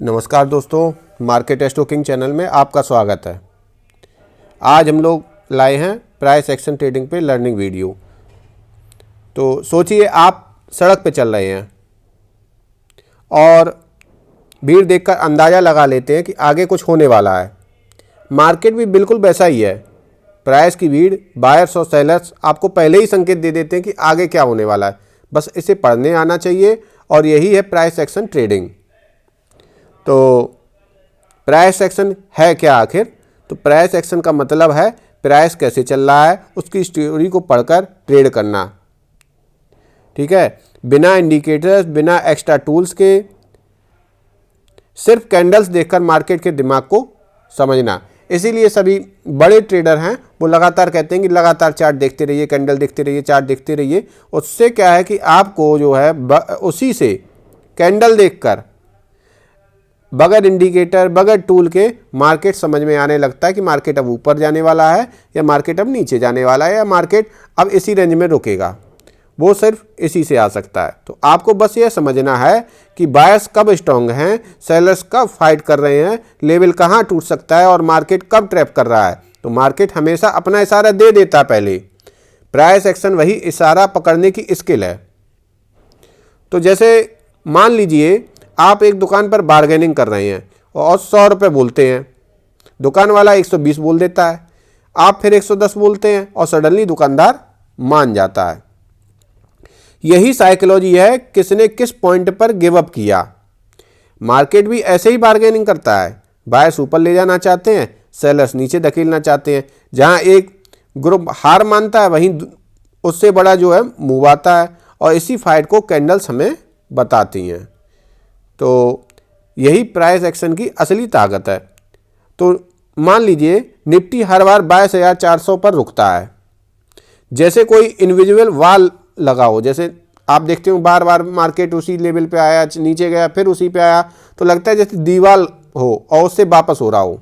नमस्कार दोस्तों, market stocking channel में आपका स्वागत है। आज हम लोग लाए हैं प्राइस एक्शन ट्रेडिंग पे लर्निंग वीडियो। तो सोचिए आप सड़क पे चल रहे हैं और भीड़ देखकर अंदाज़ा लगा लेते हैं कि आगे कुछ होने वाला है। मार्केट भी बिल्कुल वैसा ही है। प्राइस की भीड़, बायर्स और सेलर्स आपको पहले ही संकेत दे देते हैं कि आगे क्या होने वाला है। बस इसे पढ़ने आना चाहिए और यही है प्राइस एक्शन ट्रेडिंग। तो प्राइस एक्शन है क्या आखिर? तो प्राइस एक्शन का मतलब है प्राइस कैसे चल रहा है उसकी स्टोरी को पढ़कर ट्रेड करना। ठीक है, बिना इंडिकेटर्स, बिना एक्स्ट्रा टूल्स के, सिर्फ कैंडल्स देखकर मार्केट के दिमाग को समझना। इसीलिए सभी बड़े ट्रेडर हैं वो लगातार कहते हैं कि लगातार चार्ट देखते रहिए, कैंडल देखते रहिए, चार्ट देखते रहिए। उससे क्या है कि आपको जो है उसी से कैंडल देखकर बगैर इंडिकेटर, बगैर टूल के मार्केट समझ में आने लगता है कि मार्केट अब ऊपर जाने वाला है या मार्केट अब नीचे जाने वाला है या मार्केट अब इसी रेंज में रुकेगा। वो सिर्फ इसी से आ सकता है। तो आपको बस ये समझना है कि बायर्स कब स्ट्रॉन्ग हैं, सेलर्स कब फाइट कर रहे हैं, लेवल कहाँ टूट सकता है और मार्केट कब ट्रैप कर रहा है। तो मार्केट हमेशा अपना इशारा दे देता है पहले। प्राइस एक्शन वही इशारा पकड़ने की स्किल है। तो जैसे मान लीजिए आप एक दुकान पर बार्गेनिंग कर रहे हैं और 100 रुपये बोलते हैं, दुकान वाला 120 बोल देता है, आप फिर 110 बोलते हैं और सडनली दुकानदार मान जाता है। यही साइकोलॉजी है किसने किस पॉइंट पर गिव अप किया। मार्केट भी ऐसे ही बार्गेनिंग करता है। बायर्स ऊपर ले जाना चाहते हैं, सेलर्स नीचे धकेलना चाहते हैं। जहां एक ग्रुप हार मानता है वहीं उससे बड़ा जो है मूव आता है और इसी फाइट को कैंडल्स हमें बताती हैं। तो यही प्राइस एक्शन की असली ताकत है। तो मान लीजिए निफ्टी हर बार 22,400 पर रुकता है। जैसे कोई इनविजुअल वाल लगा हो, जैसे आप देखते हो बार बार मार्केट उसी लेवल पे आया, नीचे गया, फिर उसी पे आया, तो लगता है जैसे दीवार हो और उससे वापस हो रहा हो।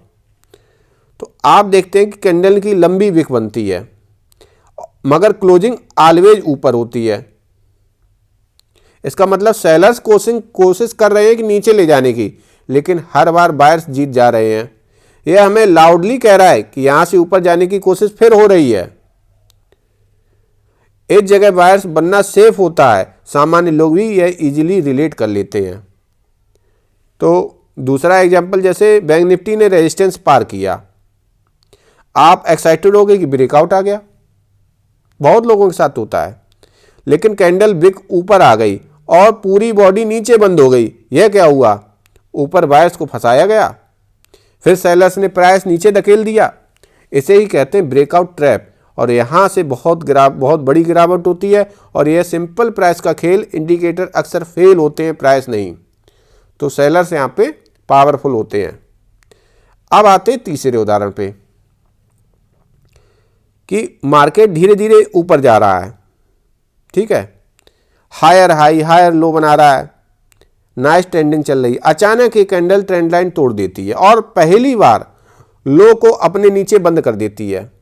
तो आप देखते हैं कि कैंडल की लंबी विक बनती है मगर क्लोजिंग ऑलवेज ऊपर होती है। इसका मतलब सेलर्स कोशिश कर रहे हैं कि नीचे ले जाने की, लेकिन हर बार बायर्स जीत जा रहे हैं। यह हमें लाउडली कह रहा है कि यहां से ऊपर जाने की कोशिश फिर हो रही है। इस जगह बायर्स बनना सेफ होता है। सामान्य लोग भी यह इजीली रिलेट कर लेते हैं। तो दूसरा एग्जांपल, जैसे बैंक निफ्टी ने रेजिस्टेंस पार किया, आप एक्साइटेड हो गए कि ब्रेकआउट आ गया। बहुत लोगों के साथ होता है। लेकिन कैंडल विक ऊपर आ गई और पूरी बॉडी नीचे बंद हो गई। यह क्या हुआ? ऊपर बायर्स को फंसाया गया, फिर सेलर्स ने प्राइस नीचे धकेल दिया। इसे ही कहते हैं ब्रेकआउट ट्रैप। और यहाँ से बहुत बड़ी गिरावट होती है और यह सिंपल प्राइस का खेल। इंडिकेटर अक्सर फेल होते हैं, प्राइस नहीं। तो सेलर्स यहाँ पे पावरफुल होते हैं। अब आते हैं तीसरे उदाहरण पे कि मार्केट धीरे धीरे ऊपर जा रहा है। ठीक है, हायर हाई, हायर लो बना रहा है, नाइस ट्रेंडिंग चल रही है। अचानक ये कैंडल ट्रेंड लाइन तोड़ देती है और पहली बार लो को अपने नीचे बंद कर देती है।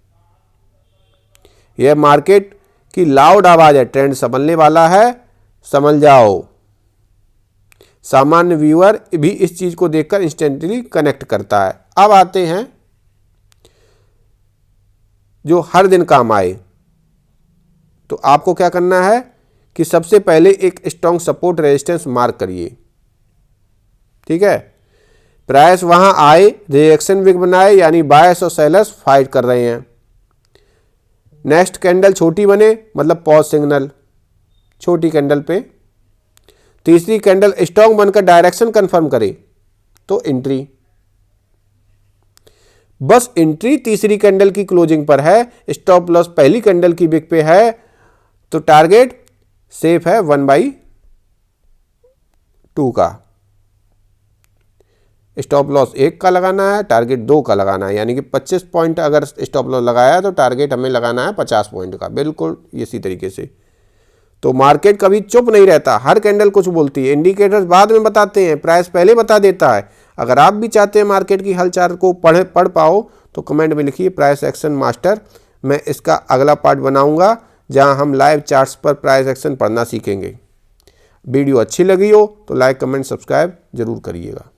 यह मार्केट की लाउड आवाज है, ट्रेंड संभलने वाला है, समझ जाओ। सामान्य व्यूअर भी इस चीज को देखकर इंस्टेंटली कनेक्ट करता है। अब आते हैं जो हर दिन काम आए। तो आपको क्या करना है कि सबसे पहले एक स्ट्रॉन्ग सपोर्ट रेजिस्टेंस मार्क करिए। ठीक है, प्राइस वहां आए, रिएक्शन विक बनाए, यानी बायर्स और सेलर्स फाइट कर रहे हैं। नेक्स्ट कैंडल छोटी बने, मतलब पॉज सिग्नल, छोटी कैंडल पे। तीसरी कैंडल स्ट्रॉन्ग बनकर डायरेक्शन कंफर्म करे तो एंट्री। बस एंट्री तीसरी कैंडल की क्लोजिंग पर है, स्टॉप लॉस पहली कैंडल की विक पे है, तो टारगेट सेफ है 1/2 का। स्टॉप लॉस 1 का लगाना है, टारगेट 2 का लगाना है। यानी कि 25 पॉइंट अगर स्टॉप लॉस लगाया है तो टारगेट हमें लगाना है 50 पॉइंट का। बिल्कुल इसी तरीके से। तो मार्केट कभी चुप नहीं रहता, हर कैंडल कुछ बोलती है। इंडिकेटर्स बाद में बताते हैं, प्राइस पहले बता देता है। अगर आप भी चाहते हैं मार्केट की हलचल को पढ़ पाओ तो कमेंट में लिखिए प्राइस एक्शन मास्टर। मैं इसका अगला पार्ट बनाऊंगा जहां हम लाइव चार्ट्स पर प्राइस एक्शन पढ़ना सीखेंगे। वीडियो अच्छी लगी हो तो लाइक, कमेंट, सब्सक्राइब जरूर करिएगा।